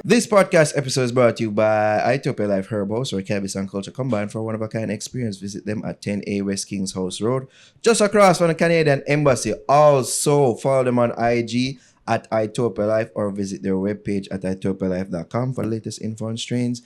This podcast episode is brought to you by Ethiopia Life Herbals, where cannabis and culture combine for a one-of-a-kind experience. Visit them at 10A West Kings House Road, just across from the Canadian Embassy. Also, follow them on IG at Ethiopia Life or visit their webpage at ethiopialife.com for the latest info on strains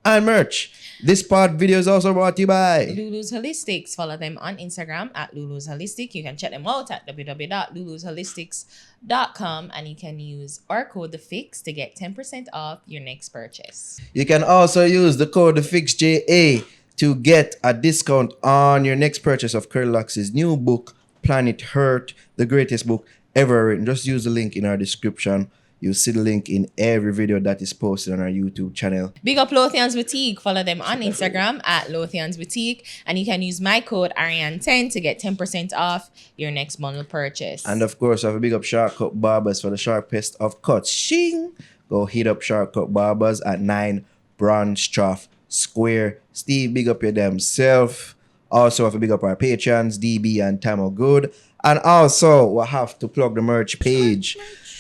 and merch. This pod video is also brought to you by Lulu's Holistics. Follow them on Instagram at Lulu's Holistic. You can check them out at www.lulusholistics.com and you can use our code THEFIX to get 10% off your next purchase. You can also use the code THEFIXJA to get a discount on your next purchase of Curlux's new book, Planet Hurt, the greatest book ever written. Just use the link in our description. You'll see the link in every video that is posted on our YouTube channel. Big up Lothian's Boutique. Follow them on Instagram at Lothian's Boutique. And you can use my code Ariane10 to get 10% off your next bundle purchase. And of course, I have a big up Sharpcut Barbers for the sharpest of cuts. Shing! Go hit up Sharpcut Barbers at 9 Bronstraff Square. Steve, big up your damn self. Also, have a big up our patrons, DB and Tamo Good. And also, we'll have to plug the merch page.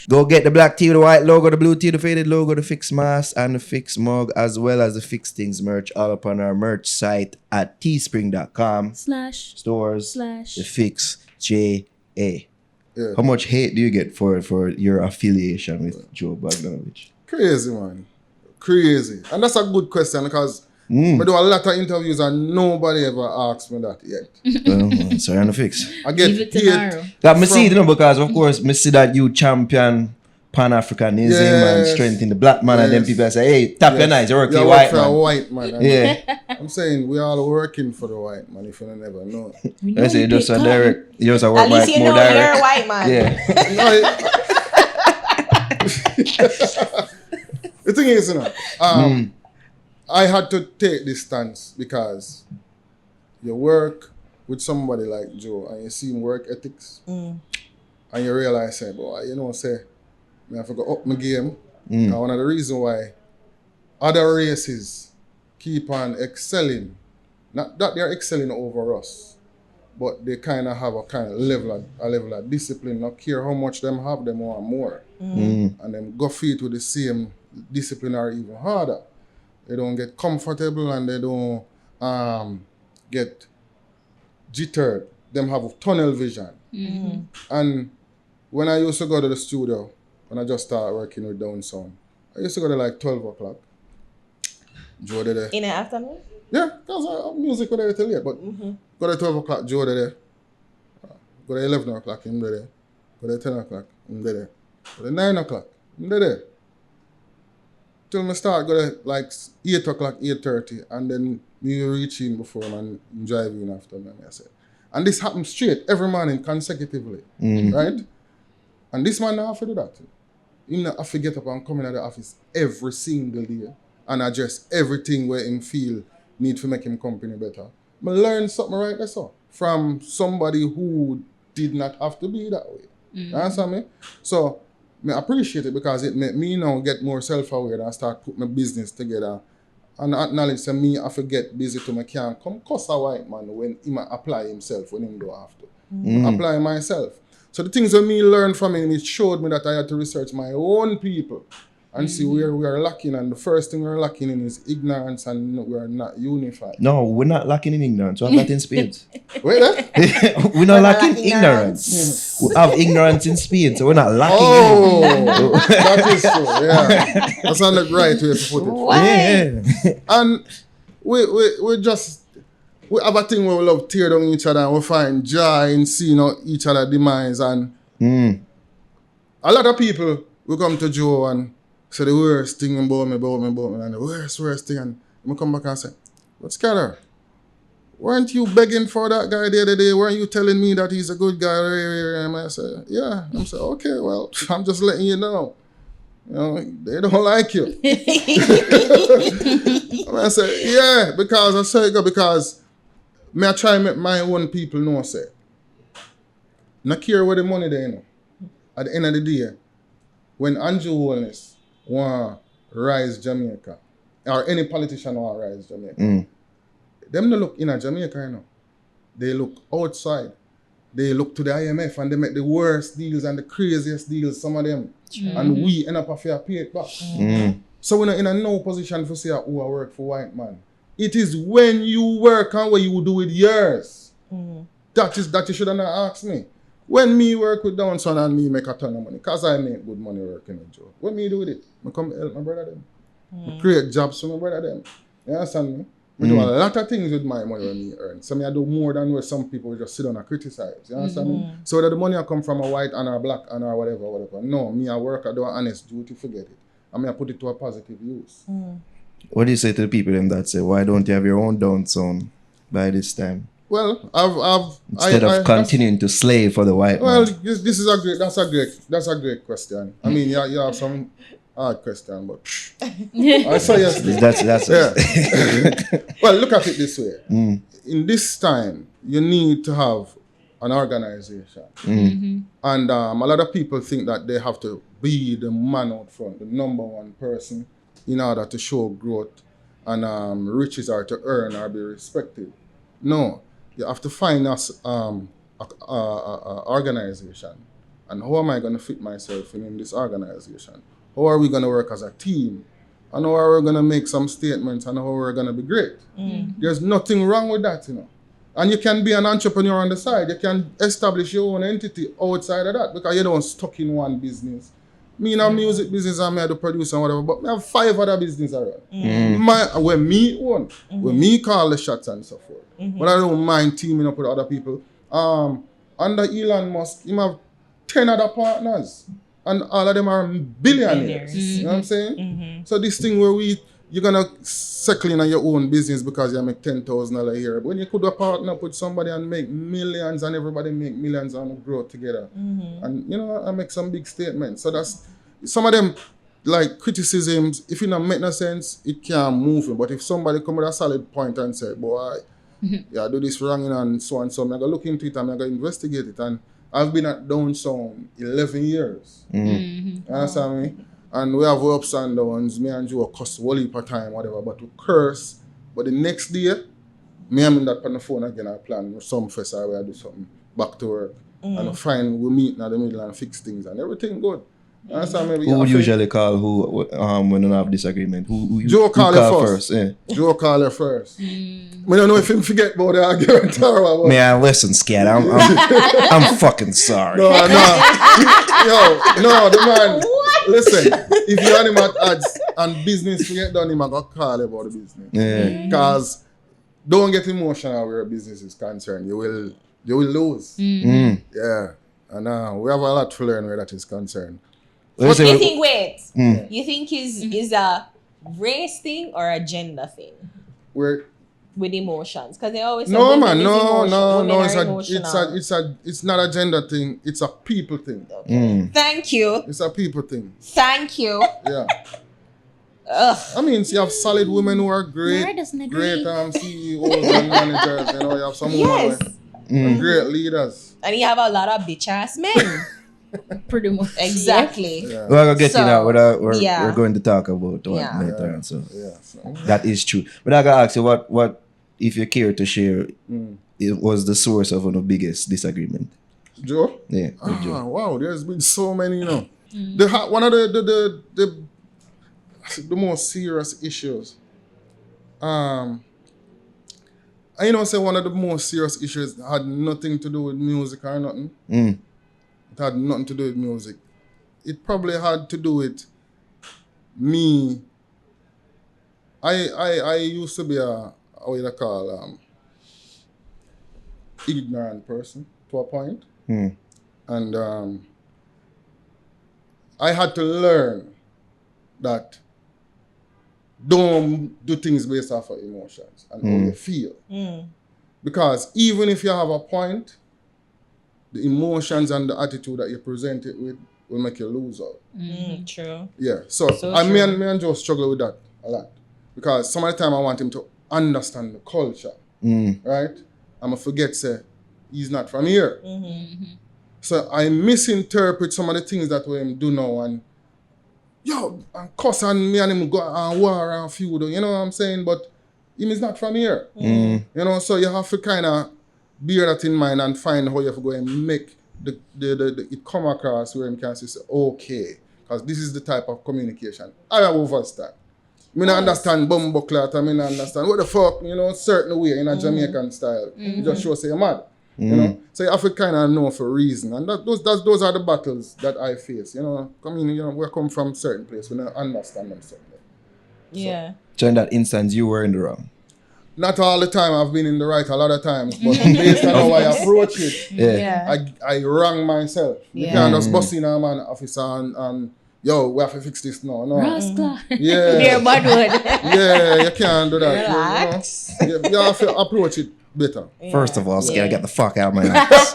Go get the black tee with the white logo, the blue tee, the faded logo, the fixed mask, and the fixed mug, as well as the Fixed Things merch, all up on our merch site at teespring.com/stores the Fix JA. Yeah. How much hate do you get for your affiliation with Joe Bogdanovich? Crazy, man. Crazy. And that's a good question because I do a lot of interviews and nobody ever asked me that yet. Sorry, on the Fix. I get Leave it tomorrow. That me see it, because of course me see that you champion Pan-Africanism and strengthen the black man, and then people say, hey, tap your nice, you work for a white man. A white man. Yeah. I'm saying we all working for the white man, if you never know. I say you just a direct, you just a work At least you more know direct. you're a white man. Yeah. The thing is, I had to take this stance because you work with somebody like Joe and you see him work ethics and you realize, say, boy, say, I have to go up my game. And one of the reasons why other races keep on excelling, not that they're excelling over us, but they kind of have a kind of level of discipline. Not care how much them have, them want more. And them go feet with the same discipline or even harder. They don't get comfortable and they don't get jittered. Them have tunnel vision. And when I used to go to the studio, when I just started working with Downsound, I used to go to like 12 o'clock. Joe there. In the afternoon? Yeah, because music was there till late. But go to 12 o'clock, Joe there. Go to 11 o'clock, him there. Go to 10 o'clock, him there. Go to 9 o'clock, him there. Till I start, go to like 8 o'clock, 8:30, and then me reach him before and drive in after me, I said. And this happens straight every morning consecutively, right? And this man not have to do that. He not have to get up and come in the office every single day and address everything where him feel need to make him company better. I learned something right there, so from somebody who did not have to be that way. You understand me? So I appreciate it because it made me now get more self-aware and start putting my business together and acknowledge that me I get busy to me can't come cuss a white man when he might apply himself when he don't have to. Apply myself. So the things that me learned from him, it showed me that I had to research my own people and see where we are lacking. And the first thing we're lacking in is ignorance and we are not unified. No, we're not lacking in ignorance. We have that in spades. Wait, we're not lacking ignorance. We have ignorance in spades, so we're not lacking. Oh, that is true. Yeah, that's not the right way to put it. Yeah. And we have a thing where we love tear down each other and we find joy in seeing each other demise. And a lot of people will come to Joe and say the worst thing about me, and the worst thing. And we come back and say, but Skatta, weren't you begging for that guy the other day? Weren't you telling me that he's a good guy? And I say, yeah. I'm saying, okay, well, I'm just letting you know. They don't like you. And I say, yeah, because I say because I try to make my own people know, say, not care where the money they At the end of the day, when Andrew Holness want rise Jamaica, or any politician want rise Jamaica, them don't look in Jamaica, They look outside. They look to the IMF and they make the worst deals and the craziest deals, some of them. And we end up having to pay it back. So we're not in a no position to say, oh, I work for white man. It is when you work and what you do with yours. That you should have not asked me. When me work with Downsound and me make a ton of money, because I make good money working with Joe. What me do with it? I come help my brother them. I create jobs for my brother them. You understand me? I do a lot of things with my money when me earn. So I do more than where some people just sit down and criticize. You understand me? So whether the money I come from a white and a black and or whatever. No, me I work, I do an honest duty, forget it. I mean I put it to a positive use. What do you say to the people them that say, why don't you have your own Downsound by this time? Well, Instead of continuing to slave for the white well, man. this is that's a great question. I mean, you have some hard question, but I say yes. That's Yeah. Well, look at it this way. In this time, you need to have an organization. And a lot of people think that they have to be the man out front, the number one person, in order to show growth and riches are to earn or be respected. No, you have to find us a organization. And how am I going to fit myself in this organization? How are we going to work as a team? And how are we going to make some statements and how we're going to be great? There's nothing wrong with that, you know. And you can be an entrepreneur on the side. You can establish your own entity outside of that because you don't stuck in one business. Me in a music business, I'm the producer and whatever, but I have 5 other businesses around. Where me own, where me call the shots and so forth. But I don't mind teaming up with other people. Under Elon Musk, he have 10 other partners. And all of them are billionaires. You know what I'm saying? So this thing where you're going to settle in on your own business because you make $10,000 a year. But when you could partner up with somebody and make millions and everybody make millions and grow together. And, you know, I make some big statements. So that's, some of them, like criticisms, if it don't make no sense, it can't move me. But if somebody come with a solid point and say, boy, yeah, I do this wrong and so, I'm going to look into it and I'm going to investigate it. And I've been at Downsound 11 years. You understand me? And we have ups and downs. Me and Joe cuss whole heap of time, whatever, but we curse. But the next day, me and that on the phone again, I plan some festival where I do something back to work. And we meet in the middle and fix things and everything good. Who would usually call who when you have disagreement? Joe call you first. Yeah. Joe call you first. I don't know if him forget about the argument or what. Man, listen, Skatta, I'm fucking sorry. No, the man. Listen, if you want him at ads and business forget done, him I got call about the business. Because don't get emotional where business is concerned. You will lose. Yeah. And we have a lot to learn where that is concerned. You think you think is a race thing or a gender thing? Where with emotions, because they always say no it's not a gender thing, it's a people thing. Thank you. It's a people thing. Thank you. Yeah. I mean, you have solid women who are great CEOs and managers, you know, you have some women and great leaders. And you have a lot of bitch ass men. Pretty much. Exactly. Yeah. We're going to get to that. We're going to talk about that later. And so that is true. But I got to ask you, what if you care to share, it was the source of one of the biggest disagreement? Joe? Yeah. Joe. Wow, there's been so many, you know. One of the most serious issues. I say one of the most serious issues had nothing to do with music or nothing. It had nothing to do with music. It probably had to do with me. I used to be a ignorant person to a point. And I had to learn that don't do things based off of emotions and how you feel. Because even if you have a point, the emotions and the attitude that you present it with will make you lose out. True. Yeah. So me and Joe struggle with that a lot. Because some of the time I want him to understand the culture. Right? I'm going to forget, say, he's not from here. So I misinterpret some of the things that we do now and cuss and me and him go and war and feud, you know what I'm saying? But him is not from here. You know, so you have to kind of bear that in mind and find how you have to go and make it come across where him can say, okay. Because this is the type of communication I have understand. I don't understand bumbo clat, I don't understand what the fuck, certain way in a Jamaican style. You just show say you're mad. You know? So you have to kind of know for a reason. And those are the battles that I face. We come from certain place, we don't understand them something. Yeah. So in that instance, you were in the wrong. Not all the time I've been in the right, a lot of times, but based on how I approach it, Yeah. I wrong myself. You Yeah. can't just bust in a man officer and yo, we have to fix this now. No. Rascal. Yeah. Dear Budwood. Yeah, you can't do that. Relax. You have to approach it better. First of all, Skatta, get the fuck out of my house.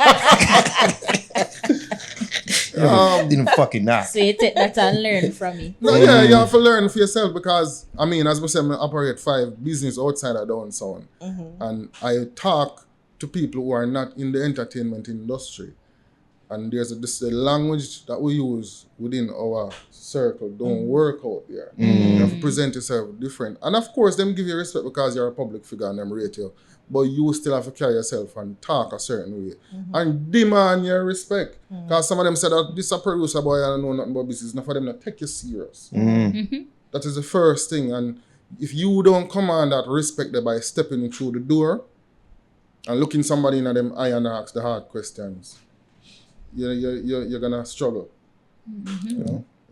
Didn't fucking knock. So you take that and learn from me. No, yeah, you have to learn for yourself because, as I said, I operate 5 business outside of Downsound. And I talk to people who are not in the entertainment industry. And there's this language that we use within our circle don't work out there. You have to present yourself different. And of course, them give you respect because you're a public figure and them rate you. But you still have to carry yourself and talk a certain way. And demand your respect. Because some of them said that this is a producer boy, I don't know nothing about business. Enough for them to take you serious. That is the first thing. And if you don't command that respect there by stepping through the door and looking somebody in them eye and ask the hard questions, you're gonna struggle.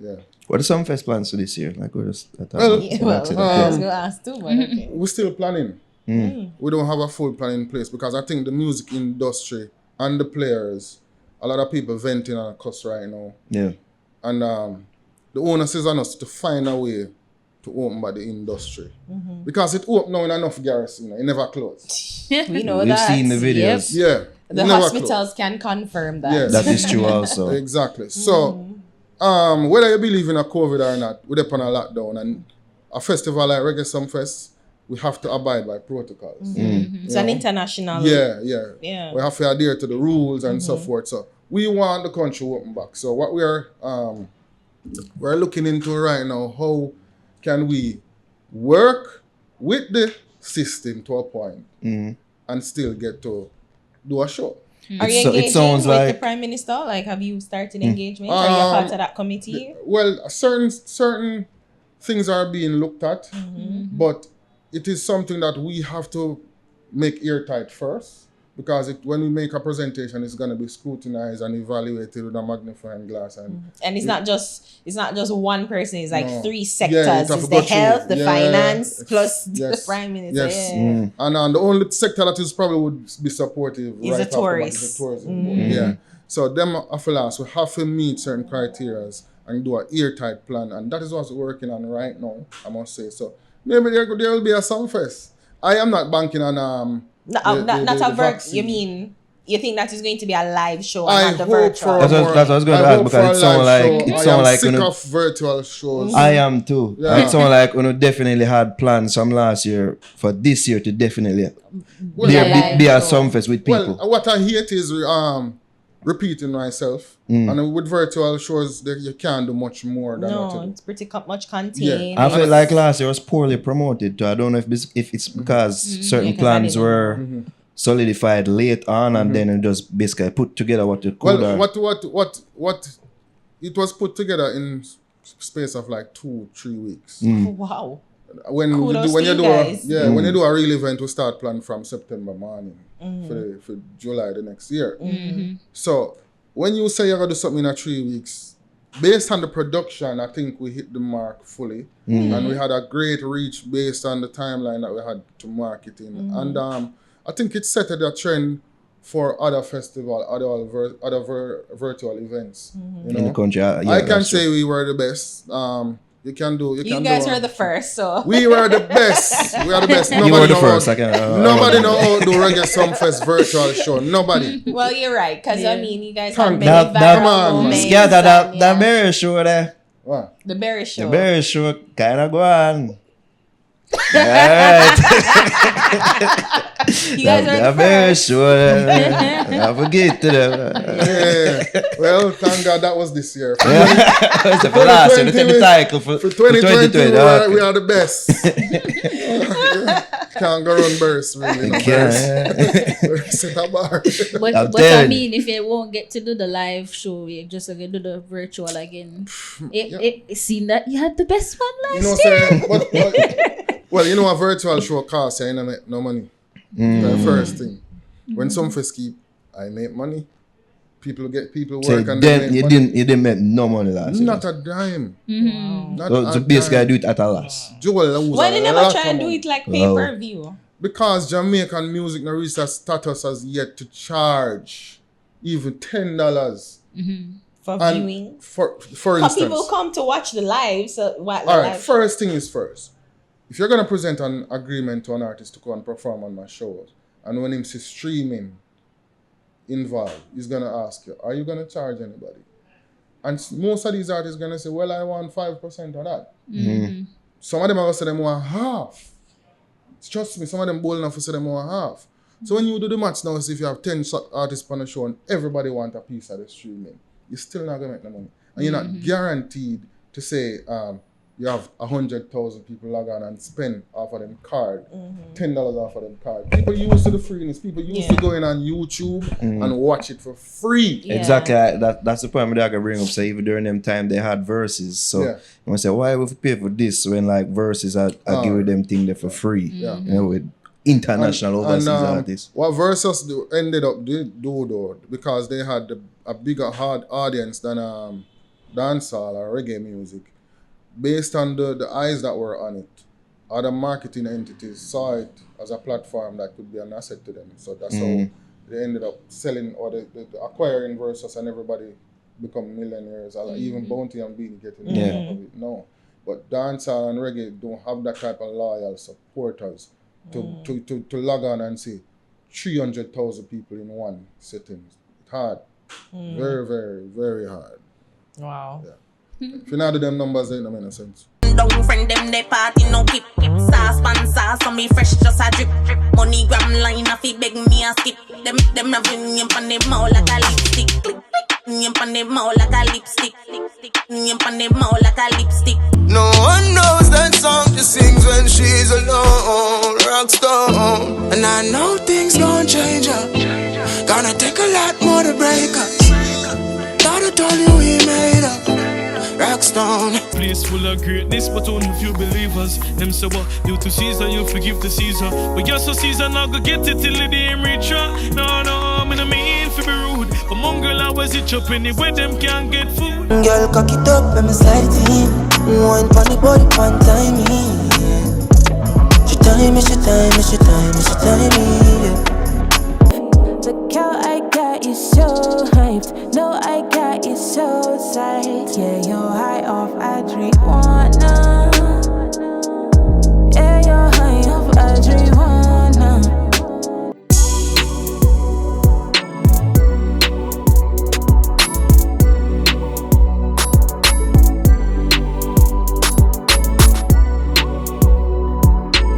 Yeah. What are some fest plans for this year? Like we're just I was going to ask too, but okay. We're still planning. We don't have a full plan in place because I think the music industry and the players, a lot of people venting on a cuss right now. Yeah. And the onus is on us to find a way to open by the industry. Because it opened now in enough garrison, it never closed. We know We've that. seen the videos. Yeah. The never hospitals closed. can confirm that. Yes. That is true also. Exactly. So, whether you believe in a COVID or not, we're up on a lockdown. And a festival like Reggae Sumfest, we have to abide by protocols. It's an international. Yeah. We have to adhere to the rules and so forth. So we want the country open back. So what we're looking into right now, how can we work with the system to a point and still get to do a show. Are you So it engaging sounds with the like- Prime Minister? Like, have you started engagement? Are you part of that committee? Well, certain things are being looked at, but it is something that we have to make airtight first, because when we make a presentation, it's going to be scrutinized and evaluated with a magnifying glass. And it's not just one person. It's like No. 3 Yeah, sectors. it have It's to the go through. health, the Yeah. finance, plus Yes. the Prime Minister. Yes. Yeah. And the only sector that is probably would be supportive Is right the after that tourists. is the tourism. Yeah. So them after last, we have to meet certain criteria and do an airtight plan, and that is what we're working on right now, I must say. So maybe there will be a Sumfest. I am not banking on Not the a vaccine. You mean you think that is going to be a live show I and not the hope virtual? for That's what I was going to I ask, hope because for it a sound live like- show. it I sound am like sick when of virtual shows. I am too. Yeah. It sounds like you definitely had plans from last year for this year to definitely Well, be a live show. Sumfest with people. Well, what I hate is repeating myself. And with virtual shows, you can't do much more than what you No, do. it's pretty much contained. I feel like last year was poorly promoted too. I don't know if it's because certain Yeah, 'cause I plans didn't were solidified late on and then it just basically put together what you could. Well, what it was put together in space of like 2-3 weeks. Wow. When Kudos when to you you do guys. when you do a real event, we start planning from September morning for July the next year. So when you say you're gonna do something in 3 weeks, based on the production, I think we hit the mark fully, and we had a great reach based on the timeline that we had to market in, and I think it set a trend for other festival, other virtual events. You know? in the country. Yeah, I can that's say true. we were the best. You guys were the first, so We were the best. We are the best. You were the first. Nobody know how to do Reggae Sumfest virtual show. Nobody. well, you're right, because I mean, you guys Thank have many you. viral Come on, moments. Skatta, and, that berry show there. Wow. the Berry Show. The berry show kind of go on. Alright. You guys are The the berry first. show there. I forget to them. Yeah. Well, thank God that was this year. It's the last year. They take the title for For 2020, 2020. we are the best. can't go run burst, really. No, burst at a bar. But I telling mean, if you won't get to do the live show, you just gonna do the virtual again. It seemed that you had the best one You know last what year. I'm saying? Well, you know, a virtual show costs, you don't make no money. The first thing. When some fest keep, I make money. People work So and then they you make money. didn't make no money last year. Not a dime. Not So a basically I dime. do it at a loss. Joel lose Why a they never lot try of and do money. it like pay-per-view? Because Jamaican music no reach that status as yet to charge even $10 For and viewing? for But instance. people come to watch the live, so what? All right, first thing is first. If you're gonna present an agreement to an artist to come and perform on my shows, and when him see streaming involved, he's gonna ask you, are you gonna charge anybody? And most of these artists gonna say, well, I want 5% of that. Some of them are gonna say them want half. Trust me, some of them bold enough to say them want half. So when you do the maths now, see if you have 10 artists on a show and everybody want a piece of the streaming, you're still not gonna make the money. And you're not guaranteed to say you have 100,000 people log on and spend off of them card, $10 off of them card. People used to the freeness. People used to go in on YouTube and watch it for free. Yeah. Exactly. That's the point that I can bring up. So even during them time they had verses. So Yeah. you say, why would we pay for this when like verses are giving them thing there for free? Yeah. You know, with international overseas artists. What Versus ended up do though, because they had a bigger hard audience than dancehall or reggae music. Based on the eyes that were on it, other marketing entities saw it as a platform that could be an asset to them. So that's how they ended up selling or the acquiring Versus, and everybody become millionaires. Even Bounty and Beanie getting on top of it. No. But dancehall and reggae don't have that type of loyal supporters to log on and see 300,000 people in one setting. It's hard. Very, very, very hard. Wow. Yeah. If you not do them numbers, they don't make no sense. Don't friend them, they party no keep. Sauce pan sauce, so me fresh just a drip. Money gram line, if he beg me a skip. Them having him on the mouth like a lipstick. Click, click. Him on the mouth like a lipstick. Him on the mouth like a lipstick. No one knows that song she sings when she's alone. Rockstone. And I know things gon' change up. Gonna take a lot more to break us. Thought I told you we made up. Rockstone. Place full of greatness, but only few believers. Them say what due to Caesar, you forgive the Caesar. But you're so Caesar, not go get it till the day reach ya. No, I'm in a mean for be rude. But mongrel always itch up anywhere them can't get food. Girl, cock it up, let me slide it in. One funny body, one time me. She time me, she time me, she time me, she time me. Look how I got you so hyped. No, I got you so tight. Yeah, you're high off, I drink one.